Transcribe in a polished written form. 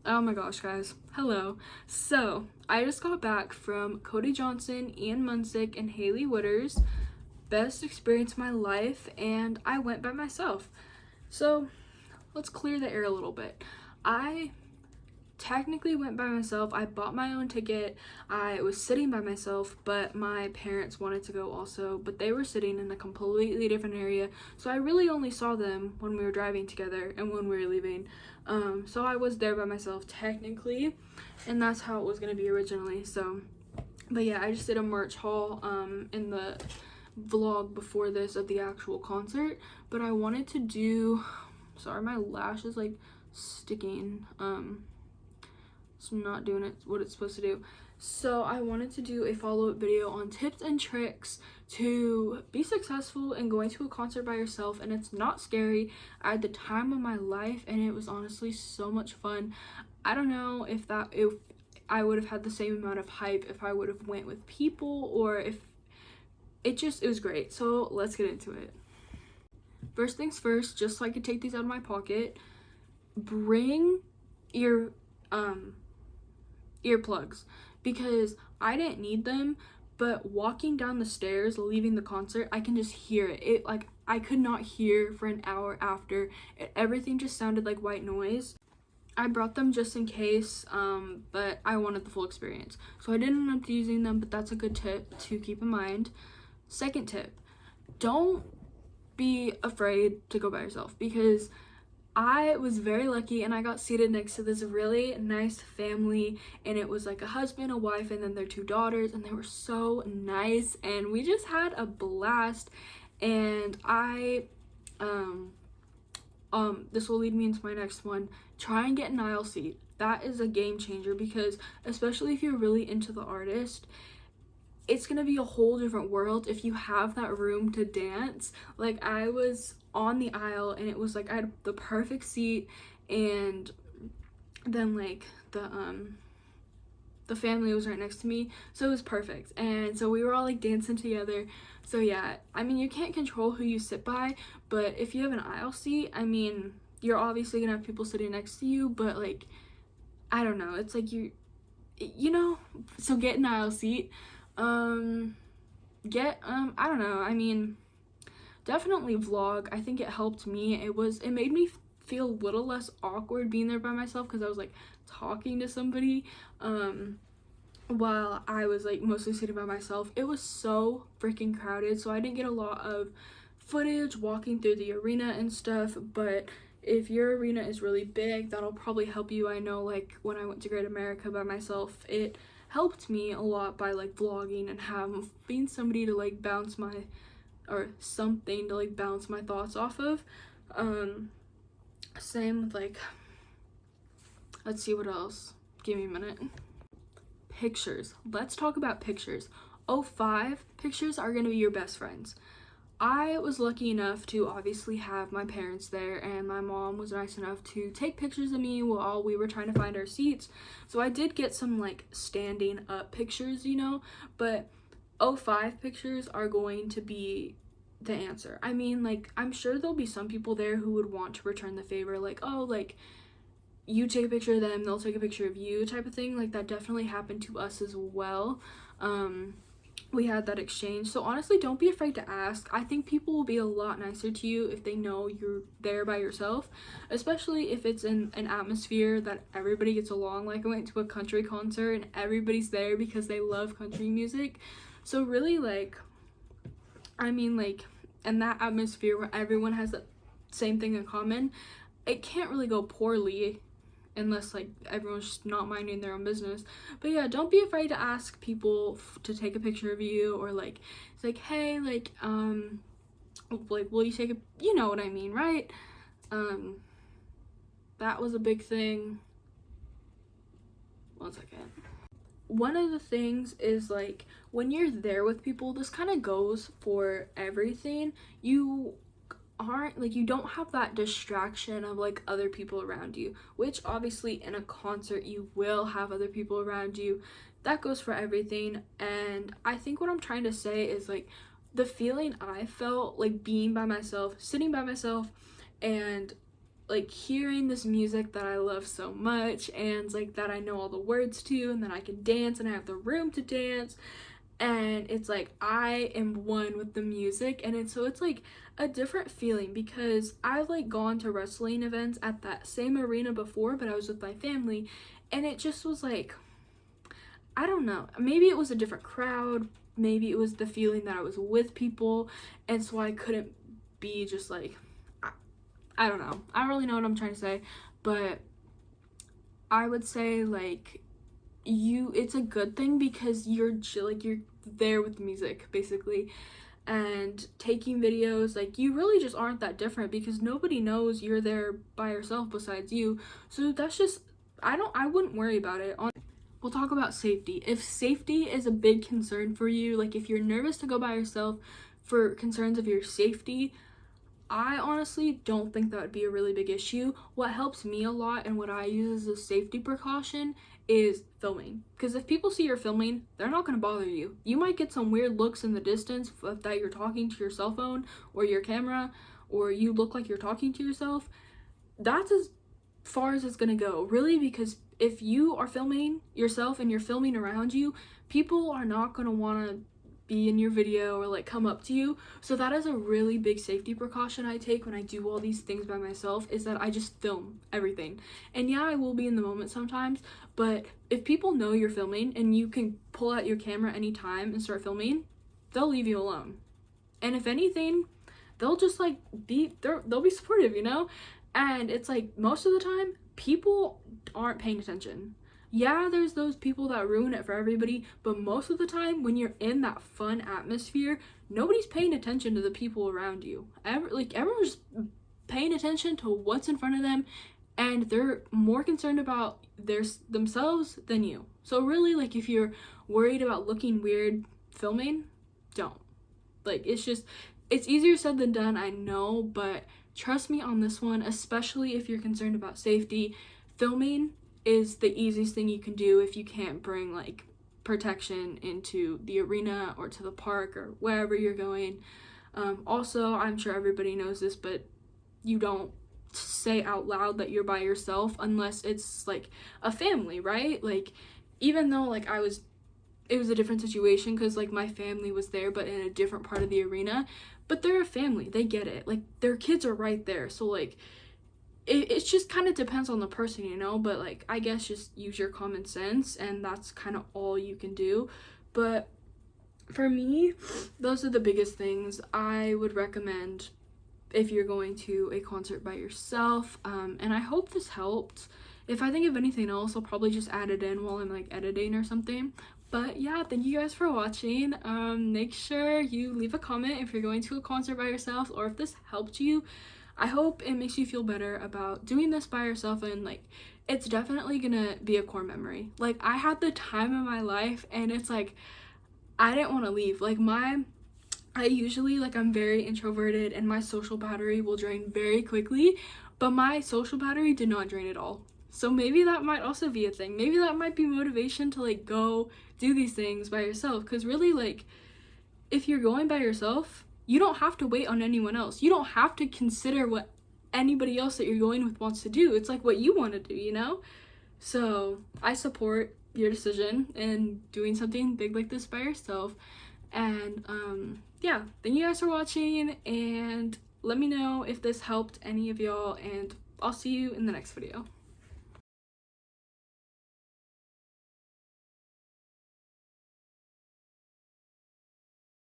Oh my gosh, guys. Hello. So, I just got back from Cody Johnson, Ian Munsick, and Haley Wooders. Best experience of my life, and I went by myself. So, let's clear the air a little bit. I technically went by myself. I bought my own ticket. I was sitting by myself, but my parents wanted to go also, but they were sitting in a completely different area. So I really only saw them when we were driving together and when we were leaving. So I was there by myself technically, and that's how it was going to be originally. So, but yeah, I just did a merch haul in the vlog before this of the actual concert, but I wanted to do, sorry, my lash is like sticking. It's not doing it what it's supposed to do. So I wanted to do a follow-up video on tips and tricks to be successful in going to a concert by yourself, and it's not scary. I had the time of my life, and it was honestly so much fun. I don't know if I would have had the same amount of hype if I would have went with people, or if it was great. So let's get into it. First things first, just so I could take these out of my pocket, bring your earplugs, because I didn't need them, but walking down the stairs leaving the concert, I can just hear it. Like, I could not hear for an hour after. Everything just sounded like white noise. I brought them just in case, but I wanted the full experience, so I didn't end up using them, but that's a good tip to keep in mind. Second tip, don't be afraid to go by yourself, because I was very lucky and I got seated next to this really nice family, and it was like a husband, a wife, and then their two daughters, and they were so nice, and we just had a blast. And this will lead me into my next one. Try and get an aisle seat. That is a game changer, because especially if you're really into the artist, it's gonna be a whole different world if you have that room to dance. Like, I was on the aisle and it was like I had the perfect seat, and then like the family was right next to me, so it was perfect, and so we were all like dancing together. So yeah, I mean, you can't control who you sit by, but if you have an aisle seat, I mean, you're obviously gonna have people sitting next to you, but like, I don't know, it's like you know, so get an aisle seat. I don't know, I mean, definitely vlog. I think it helped me. It made me feel a little less awkward being there by myself, because I was like talking to somebody while I was like mostly sitting by myself. It was so freaking crowded, so I didn't get a lot of footage walking through the arena and stuff, but if your arena is really big, that'll probably help you. I know, like, when I went to Great America by myself, it helped me a lot by like vlogging and having somebody to like bounce my thoughts off of. Same with like, let's see what else. Give me a minute. Pictures. Let's talk about pictures. 05 pictures are gonna be your best friends. I was lucky enough to obviously have my parents there, and my mom was nice enough to take pictures of me while we were trying to find our seats. So I did get some like standing up pictures, you know, but 05 pictures are going to be the answer. I mean, like, I'm sure there'll be some people there who would want to return the favor, like, oh, like, you take a picture of them, they'll take a picture of you, type of thing. Like, that definitely happened to us as well. We had that exchange. So honestly, don't be afraid to ask. I think people will be a lot nicer to you if they know you're there by yourself, especially if it's in an atmosphere that everybody gets along. Like, I went to a country concert and everybody's there because they love country music. So really, like, I mean, like, in that atmosphere where everyone has the same thing in common, it can't really go poorly unless like everyone's just not minding their own business. But yeah, don't be afraid to ask people to take a picture of you, or like, it's like, hey, like will you take a, you know what I mean, right? That was a big thing. One second. One of the things is, like, when you're there with people, this kind of goes for everything. You don't have that distraction of like other people around you, which obviously in a concert you will have other people around you. That goes for everything. And I think what I'm trying to say is, like, the feeling I felt like being by myself, sitting by myself, and like hearing this music that I love so much, and like that I know all the words to, and that I can dance and I have the room to dance, and it's like I am one with the music. And it's like a different feeling, because I've like gone to wrestling events at that same arena before, but I was with my family, and it just was like, I don't know, maybe it was a different crowd, maybe it was the feeling that I was with people, and so I couldn't be just like, I don't know, I don't really know what I'm trying to say, but I would say like it's a good thing, because you're there with the music basically, and taking videos, like you really just aren't that different, because nobody knows you're there by yourself besides you. So that's just, I wouldn't worry about it. We'll talk about safety. If safety is a big concern for you, like if you're nervous to go by yourself for concerns of your safety, I honestly don't think that would be a really big issue. What helps me a lot and what I use as a safety precaution is filming. Because if people see you're filming, they're not going to bother you. You might get some weird looks in the distance that you're talking to your cell phone or your camera, or you look like you're talking to yourself. That's as far as it's going to go, really, because if you are filming yourself and you're filming around you, people are not going to want to be in your video or like come up to you. So that is a really big safety precaution I take when I do all these things by myself, is that I just film everything. And yeah, I will be in the moment sometimes, but if people know you're filming and you can pull out your camera anytime and start filming, they'll leave you alone. And if anything, they'll just like they'll be supportive, you know? And it's like most of the time people aren't paying attention. Yeah, there's those people that ruin it for everybody, but most of the time when you're in that fun atmosphere, nobody's paying attention to the people around you. Everyone's just paying attention to what's in front of them, and they're more concerned about themselves than you. So really, like if you're worried about looking weird filming, don't. Like it's easier said than done, I know, but trust me on this one, especially if you're concerned about safety. Filming is the easiest thing you can do if you can't bring like protection into the arena or to the park or wherever you're going. Also, I'm sure everybody knows this, but you don't say out loud that you're by yourself unless it's like a family, right? Like even though like it was a different situation because like my family was there but in a different part of the arena, but they're a family, they get it, like their kids are right there, so like it just kind of depends on the person, you know, but like I guess just use your common sense, and that's kind of all you can do. But for me, those are the biggest things I would recommend if you're going to a concert by yourself. And I hope this helped. If I think of anything else, I'll probably just add it in while I'm like editing or something. But yeah, thank you guys for watching. Make sure you leave a comment if you're going to a concert by yourself, or if this helped you. I hope it makes you feel better about doing this by yourself, and like it's definitely gonna be a core memory. Like I had the time of my life, and it's like I didn't want to leave. Like I usually, like I'm very introverted and my social battery will drain very quickly, but my social battery did not drain at all. So maybe that might also be a thing. Maybe that might be motivation to like go do these things by yourself, because really like if you're going by yourself, you don't have to wait on anyone else. You don't have to consider what anybody else that you're going with wants to do. It's like what you want to do, you know? So I support your decision in doing something big like this by yourself. And yeah, thank you guys for watching, and let me know if this helped any of y'all, and I'll see you in the next video.